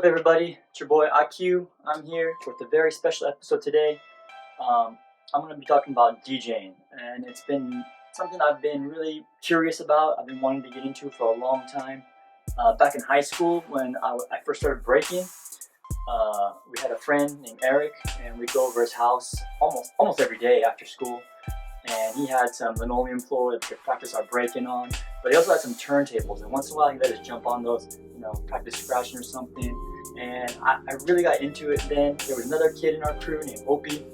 up, everybody? It's your boy IQ. I'm here with a very special episode today. I'm going to be talking about DJing, and it's been something I've been really curious about. I've been wanting to get into for a long time. Back in high school, when I first started breaking, we had a friend named Eric, and we'd go over his house almost every day after school. And he had some linoleum floor that we could practice our breaking on, but he also had some turntables, and once in a while he let us jump on those, practice scratching or something. And I really got into it then. There was another kid in our crew named Opie,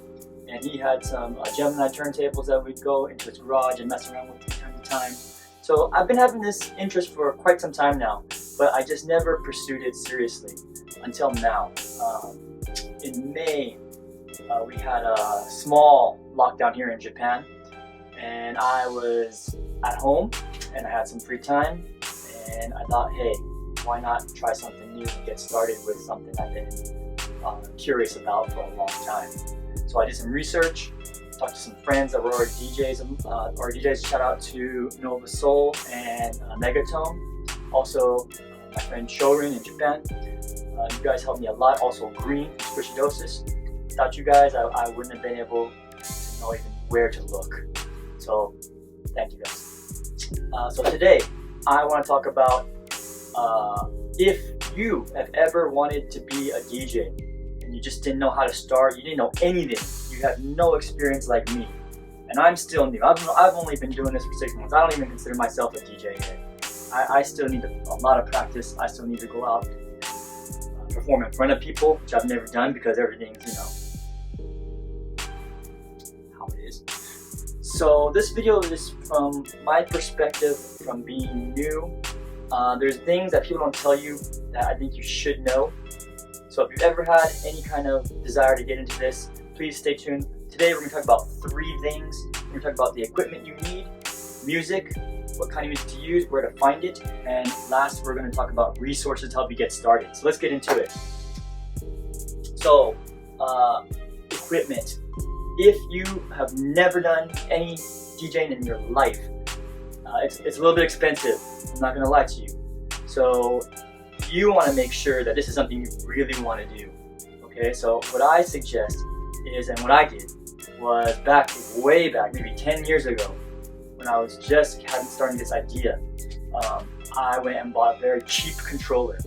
and he had some Gemini turntables that we'd go into his garage and mess around with from time to time. So I've been having this interest for quite some time now, but I just never pursued it seriously until now. In May, we had a small lockdown here in Japan, and I was at home and I had some free time, and I thought, hey, why not try something new and get started with something I've been curious about for a long time. So I did some research, talked to some friends that were already DJs. Shout out to Nova Soul and Megatone. Also, my friend Shorin in Japan. You guys helped me a lot. Also, Green, Squishidosis. Without you guys, I wouldn't have been able to know even where to look. So, thank you guys. So today, I want to talk about if you have ever wanted to be a DJ and you just didn't know how to start, you didn't know anything, you have no experience like me, and I'm still new. I've only been doing this for 6 months. I don't even consider myself a DJ yet. I still need a lot of practice. I still need to go out, perform in front of people, which I've never done because everything's, how it is. So this video is from my perspective from being new. There's things that people don't tell you that I think you should know. So if you've ever had any kind of desire to get into this, please stay tuned. Today we're going to talk about 3 things. We're going to talk about the equipment you need, music, what kind of music to use, where to find it, and last we're going to talk about resources to help you get started. So let's get into it. So, equipment. If you have never done any DJing in your life, it's a little bit expensive, I'm not going to lie to you. So you want to make sure that this is something you really want to do. Okay, so what I suggest is, and what I did was way back, maybe 10 years ago, when I was just starting this idea, I went and bought a very cheap controller.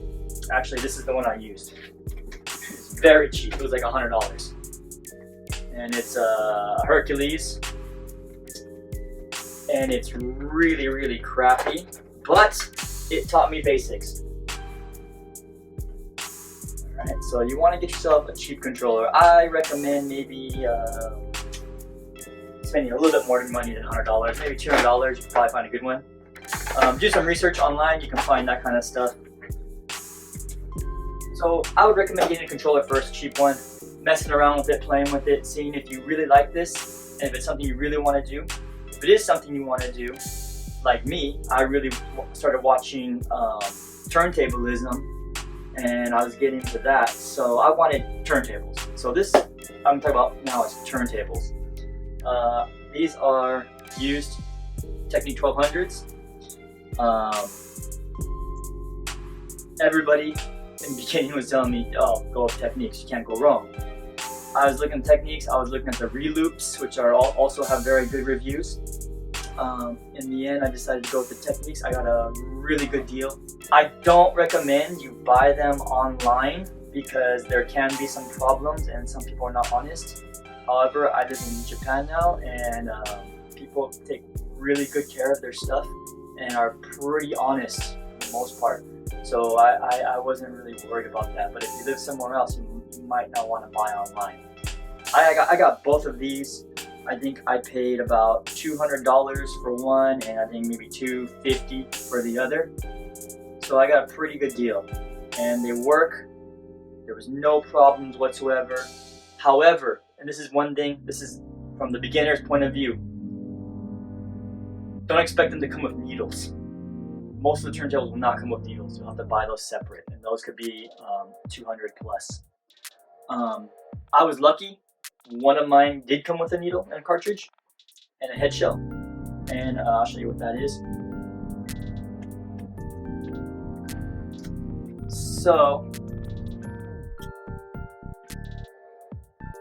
Actually, this is the one I used. It's very cheap, it was like $100. And it's a Hercules. And it's really, really crappy, but it taught me basics. Alright, so you want to get yourself a cheap controller. I recommend maybe spending a little bit more money than $100, maybe $200. You can probably find a good one. Do some research online, you can find that kind of stuff. So I would recommend getting a controller first, a cheap one, messing around with it, playing with it, seeing if you really like this, and if it's something you really want to do. If it is something you want to do, like me, I really started watching turntablism, and I was getting into that, so I wanted turntables. So this I'm talking about now is turntables. These are used Technics 1200s. Everybody in the beginning was telling me, oh, go with Technics, you can't go wrong. I was looking at Technics, I was looking at the Reloops, which also have very good reviews. In the end, I decided to go with the Technics. I got a really good deal. I don't recommend you buy them online because there can be some problems and some people are not honest. However, I live in Japan now, and people take really good care of their stuff and are pretty honest for the most part. So I wasn't really worried about that. But if you live somewhere else, you might not want to buy online. I got both of these. I think I paid about $200 for one, and I think maybe $250 for the other. So I got a pretty good deal, and they work. There was no problems whatsoever. However, and this is one thing, this is from the beginner's point of view, don't expect them to come with needles. Most of the turntables will not come with needles. You'll have to buy those separate, and those could be 200 plus. I was lucky. One of mine did come with a needle and a cartridge and a head shell, and I'll show you what that is. So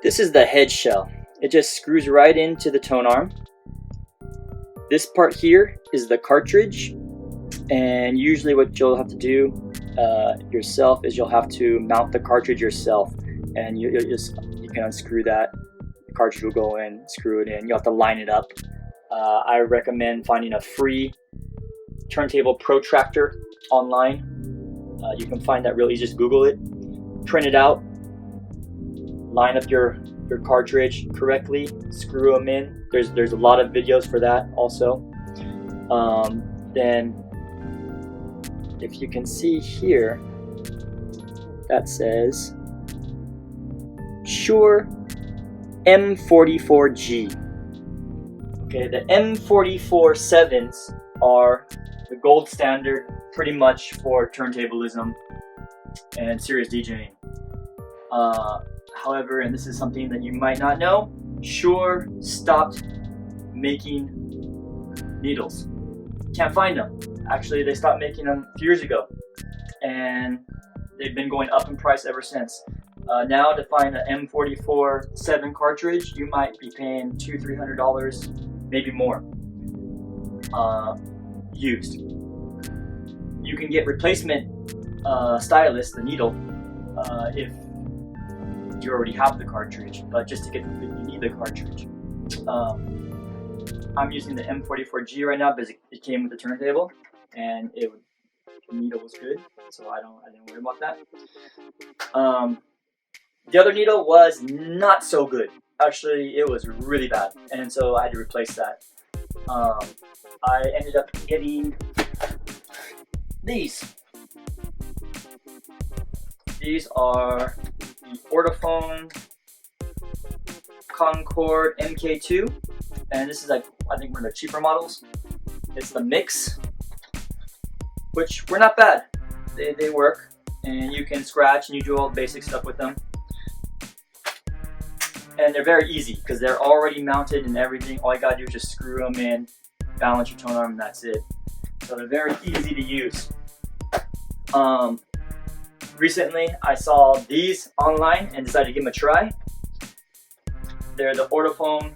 This is the head shell. It just screws right into the tone arm. This part here is the cartridge, and usually what you'll have to do yourself is you'll have to mount the cartridge yourself, and you can unscrew that. The cartridge will go in, screw it in. You have to line it up. I recommend finding a free turntable protractor online. You can find that real easy. Just Google it, print it out, line up your cartridge correctly, screw them in. There's a lot of videos for that also. Then if you can see here, that says Shure M44G. Okay, the M44-7s are the gold standard pretty much for turntablism and serious DJing. However, and this is something that you might not know, Shure stopped making needles. Can't find them. Actually, they stopped making them a few years ago, and they've been going up in price ever since. Now to find an M44-7 cartridge, you might be paying $200-300, maybe more, used. You can get replacement stylus, the needle, if you already have the cartridge, but just to get you need the cartridge. I'm using the M44G right now because it came with the turntable, and the needle was good, so I didn't worry about that. The other needle was not so good. Actually, it was really bad, and so I had to replace that. I ended up getting these. These are the Ortophone Concord MK2, and this is like, I think, one of the cheaper models. It's the Mix, which were not bad. They work, and you can scratch and you do all the basic stuff with them. And they're very easy because they're already mounted and everything. All you gotta do is just screw them in, balance your tone arm, and that's it. So they're very easy to use. Recently, I saw these online and decided to give them a try. They're the Ortophone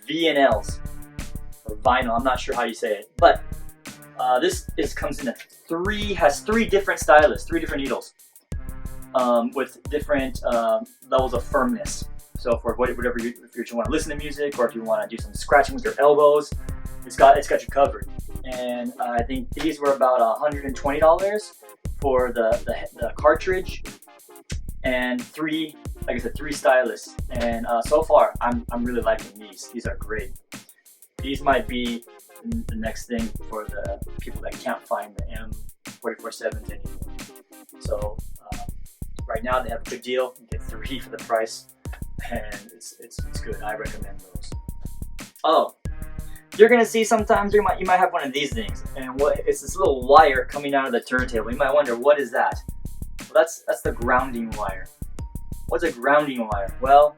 VNLs, or vinyl. I'm not sure how you say it, but this comes in has three different stylus, 3 different needles, with different levels of firmness. So for whatever if you want to listen to music, or if you want to do some scratching with your elbows, it's got you covered. And I think these were about $120 for the cartridge, and 3 stylus. And so far, I'm really liking these. These are great. These might be the next thing for the people that can't find the M44-7s anymore. So right now they have a good deal. You get 3 for the price, and it's good. I recommend those. Oh, you're gonna see sometimes you might have one of these things, and it's this little wire coming out of the turntable. You might wonder, what is that? Well, that's the grounding wire. What's a grounding wire? Well,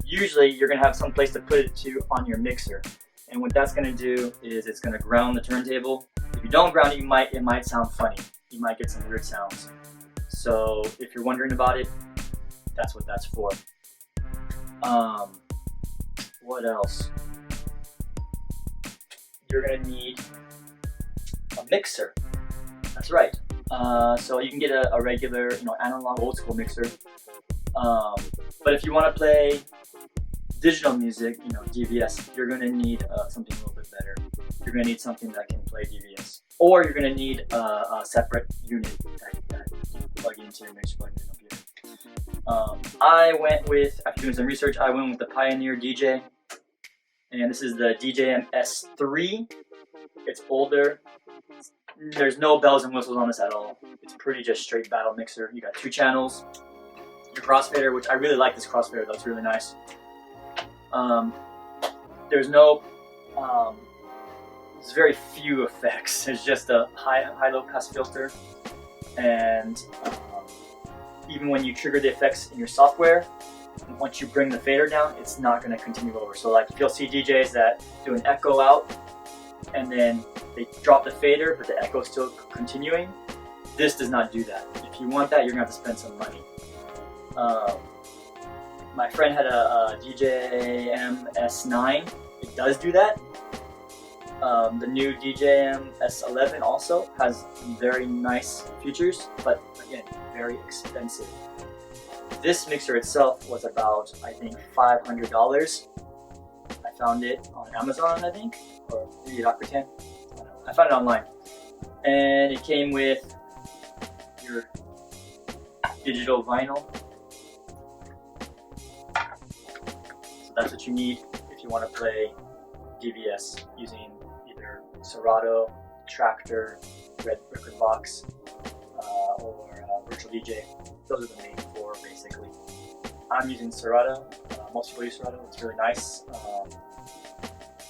usually you're gonna have some place to put it on your mixer, and what that's gonna do is it's gonna ground the turntable. If you don't ground it, it might sound funny. You might get some weird sounds. So if you're wondering about it, that's what that's for. What else? You're gonna need a mixer. That's right. So you can get a regular, analog old school mixer. But if you want to play digital music, DVS, you're gonna need something a little bit better. You're gonna need something that can play DVS, or you're gonna need a separate unit that you plug into your mixer, plug in your computer. I went with, after doing some research, I went with the Pioneer DJ, and this is the DJM S3. It's older. There's no bells and whistles on this at all. It's pretty just straight battle mixer. You got 2 channels. Your crossfader, which I really like this crossfader, that's really nice. There's very few effects. There's just a high-low pass filter, and even when you trigger the effects in your software, once you bring the fader down, it's not going to continue over. So like, you'll see DJs that do an echo out, and then they drop the fader, but the echo is still continuing. This does not do that. If you want that, you're going to have to spend some money. my friend had a DJM S9. It does do that. The new DJM S11 also has very nice features, but again, very expensive. This mixer itself was about, I think, $500. I found it on Amazon, I think, or maybe Rakuten. I found it online. And it came with your digital vinyl. So that's what you need if you want to play DVS using either Serato, Traktor, Red Record Box, or Virtual DJ. Those are the main four basically. I'm using Serato. Most people use Serato. It's really nice.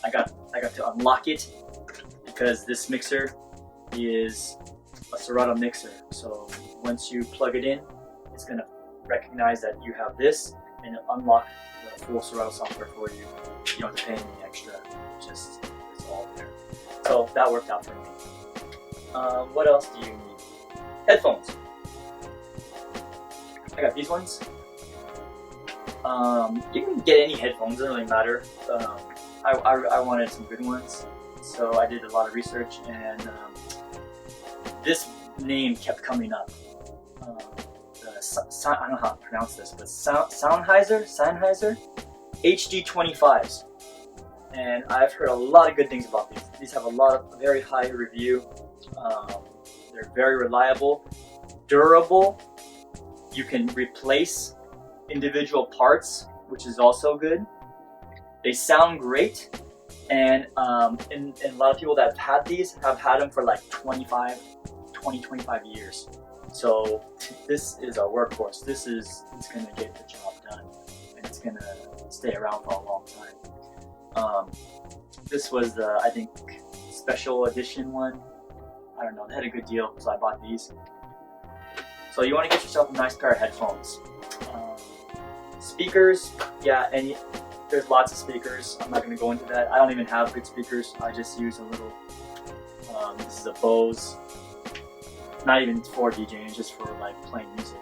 I got to unlock it because this mixer is a Serato mixer. So once you plug it in, it's gonna recognize that you have this and unlock the full Serato software for you. You don't have to pay any extra. Just it's all there. So that worked out for me. What else do you need? Headphones. I got these ones. You can get any headphones, doesn't really matter. I wanted some good ones, so I did a lot of research, and this name kept coming up. I don't know how to pronounce this, but Sennheiser HD25s. And I've heard a lot of good things about these. These have a lot of very high review. They're very reliable, durable. You can replace individual parts, which is also good. They sound great, and a lot of people that have had these have had them for like 25 years. So this is a workhorse. It's gonna get the job done, and it's gonna stay around for a long time. This was the, I think, special edition one. I don't know, they had a good deal, so I bought these. So you want to get yourself a nice pair of headphones. Speakers, yeah, and there's lots of speakers. I'm not going to go into that. I don't even have good speakers. I just use a little, this is a Bose, not even for DJing, it's just for like playing music.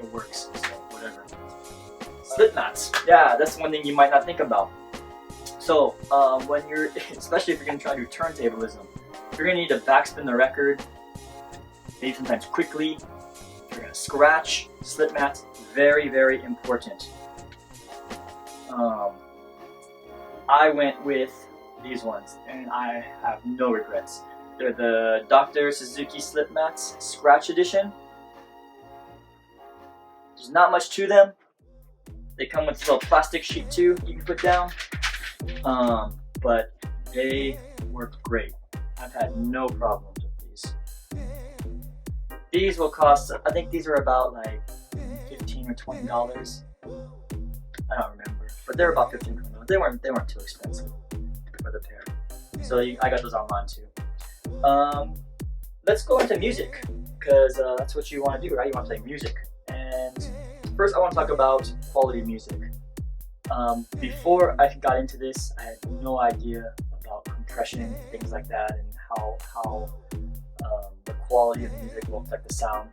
It works, so whatever. Slip mats, yeah, that's one thing you might not think about. So when you're, especially if you're going to try to do turntablism, you're going to need to backspin the record, maybe sometimes quickly. You're going to scratch. Slip mats, very, very important. I went with these ones, and I have no regrets. They're the Dr. Suzuki Slip Mats Scratch Edition. There's not much to them. They come with this little plastic sheet too you can put down. But they work great. I've had no problems with these. These will cost, I think these are about like $15 or $20. I don't remember, but they're about $15 or $20. They weren't too expensive for the pair. So I got those online too. Let's go into music, because that's what you want to do, right? You want to play music. And first I want to talk about quality music. Before I got into this, I had no idea about compression and things like that, and how the quality of the music will affect the sound,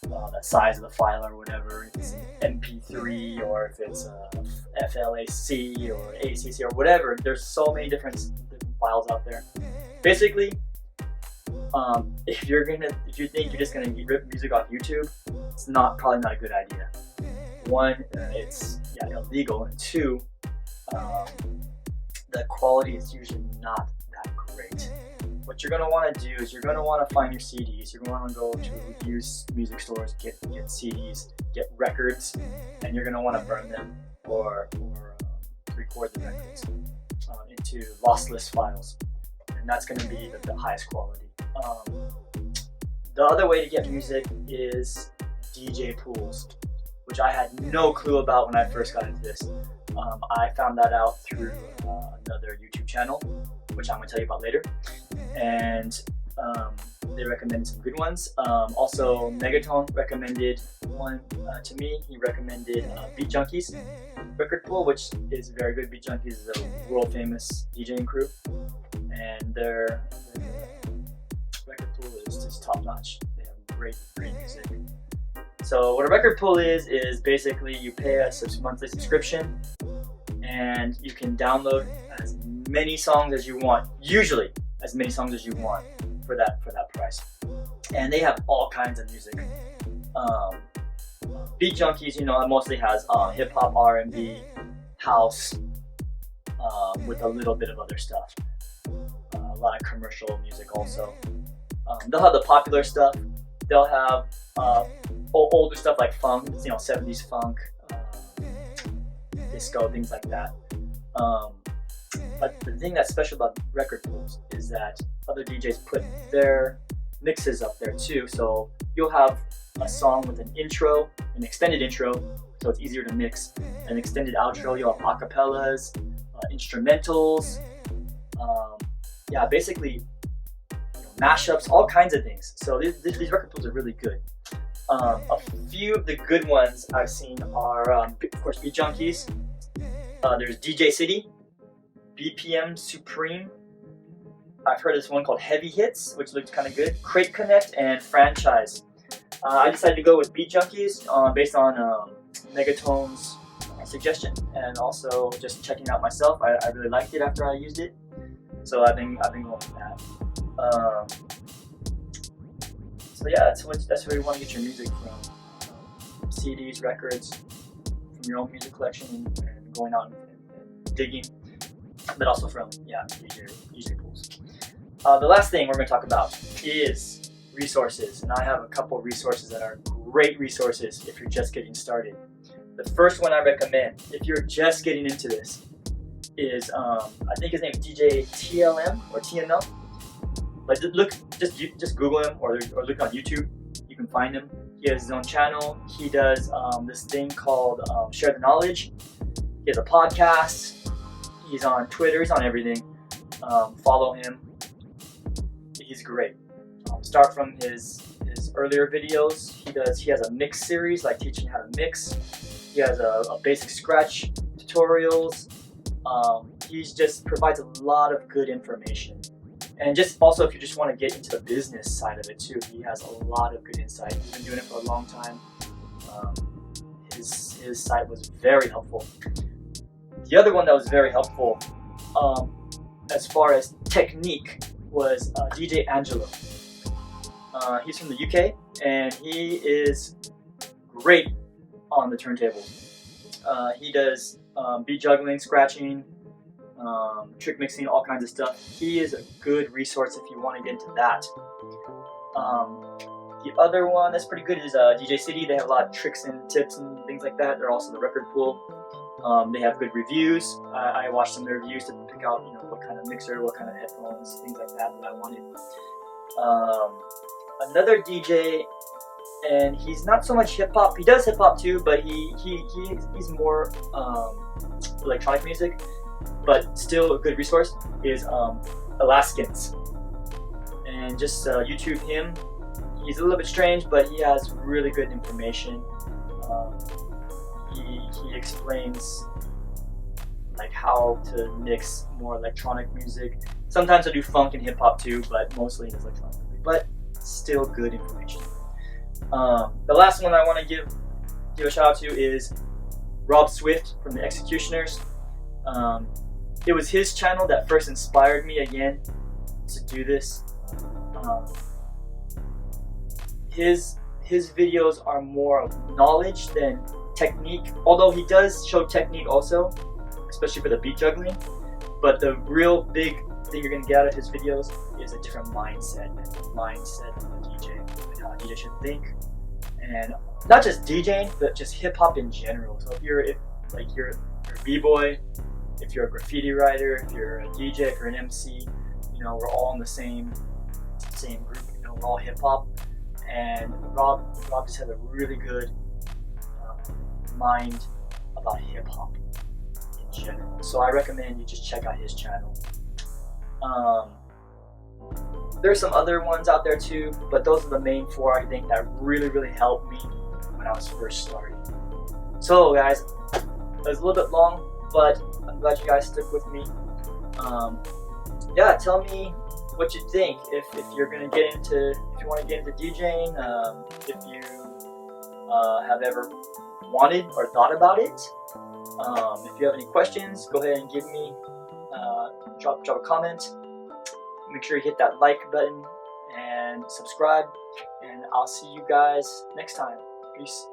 the size of the file or whatever, if it's an MP3 or if it's FLAC or ACC or whatever. There's so many different files out there. Basically, if you think you're just gonna rip music off YouTube, it's probably not a good idea. One, it's illegal, and two, the quality is usually not that great. What you're gonna want to do is you're gonna want to find your CDs. You're gonna want to go to used music stores, get CDs, get records, and you're gonna want to burn them or record the records into lossless files, and that's gonna be the highest quality. The other way to get music is DJ pools, which I had no clue about when I first got into this. I found that out through another YouTube channel, which I'm going to tell you about later. And they recommended some good ones. Also, Megatone recommended one to me. He recommended Beat Junkies record pool, which is very good. Beat Junkies is a world famous DJing crew, and their record pool is just top notch. They have great music. So what a record pool is basically you pay a monthly subscription, and you can download as many songs as you want. Usually, as many songs as you want for that price. And they have all kinds of music. Beat Junkies, mostly has hip hop, R&B, house, with a little bit of other stuff. A lot of commercial music also. They'll have the popular stuff. They'll have older stuff like funk, 70s funk, disco, things like that. But the thing that's special about record pools is that other DJs put their mixes up there too. So you'll have a song with an intro, an extended intro, so it's easier to mix. An extended outro, you'll have acapellas, instrumentals, basically mashups, all kinds of things. So these record pools are really good. A few of the good ones I've seen are, of course, Beat Junkies. There's DJ City, BPM Supreme. I've heard of this one called Heavy Hits, which looked kind of good. Crate Connect and Franchise. I decided to go with Beat Junkies based on Megatone's suggestion, and also just checking out myself. I really liked it after I used it, so I've been going with that. So yeah, that's where you want to get your music from. CDs, records, from your own music collection, and going out and digging, but also from DJ pools. The last thing we're going to talk about is resources, and I have a couple of resources that are great resources if you're just getting started. The first one I recommend, if you're just getting into this, is I think his name is DJ TLM or TML. But just Google him or look on YouTube. You can find him. He has his own channel. He does this thing called Share the Knowledge. He has a podcast. He's on Twitter. He's on everything. Follow him. He's great. Start from his earlier videos. He has a mix series, like teaching how to mix. He has a basic scratch tutorials. He just provides a lot of good information. And just also, if you just want to get into the business side of it too, he has a lot of good insight. He's been doing it for a long time. His site was very helpful. The other one that was very helpful, as far as technique, was DJ Angelo. He's from the UK, and he is great on the turntable. He does beat juggling, scratching, trick mixing, all kinds of stuff. He is a good resource if you want to get into that. The other one that's pretty good is DJ City. They have a lot of tricks and tips and things like that. They're also the record pool. They have good reviews. I watched some of their reviews to pick out, what kind of mixer, what kind of headphones, things like that I wanted. Another DJ, and he's not so much hip hop. He does hip hop too, but he's more electronic music. But still a good resource is Alaskans, and just YouTube him. He's a little bit strange, but he has really good information. He explains like how to mix more electronic music. Sometimes I do funk and hip hop too, but mostly it's electronic music. But still good information. The last one I want to give a shout out to is Rob Swift from the Executioners. It was his channel that first inspired me again to do this. His videos are more of knowledge than technique, although he does show technique also, especially for the beat juggling. But the real big thing you're going to get out of his videos is a different mindset of a DJ, and how a DJ should think, and not just DJing, but just hip hop in general. So if you're a b-boy, if you're a graffiti writer, if you're a DJ, if you're an MC, we're all in the same group. We're all hip hop, and Rob just has a really good mind about hip hop in general. So I recommend you just check out his channel. There's some other ones out there too, but those are the main four I think that really helped me when I was first starting. So guys, it was a little bit long, but I'm glad you guys stuck with me. Tell me what you think if you want to get into DJing, if you have ever wanted or thought about it. If you have any questions, go ahead and give me drop a comment. Make sure you hit that like button and subscribe, and I'll see you guys next time. Peace.